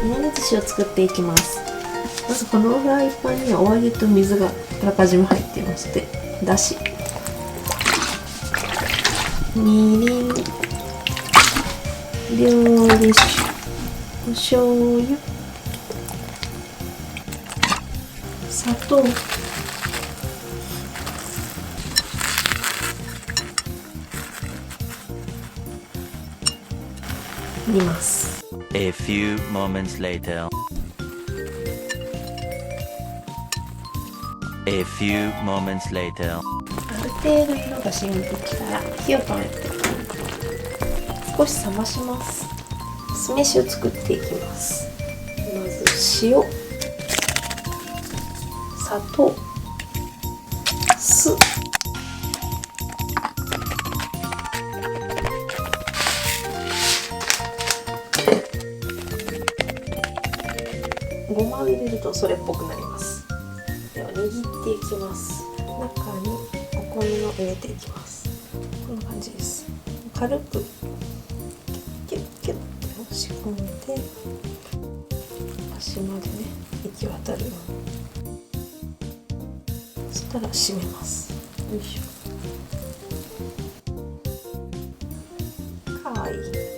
いなり寿司を作っていきます。まずこのフライパンにはお揚げと水があらかじめ入っていまして、だし、みりん、料理酒、お醤油、砂糖、煮ます。A few moments later. A few moments later. ある程度色が染みてきたら火を止めて少し冷まします。酢飯を作っていきます。まず塩、砂糖、酢、ごまを入れるとそれっぽくなります。では握っていきます。中にお米を入れていきます。こんな感じです。軽くキュッキュッと押し込んで端までね行き渡るように。そしたら閉めます。よいしょ。かわいい。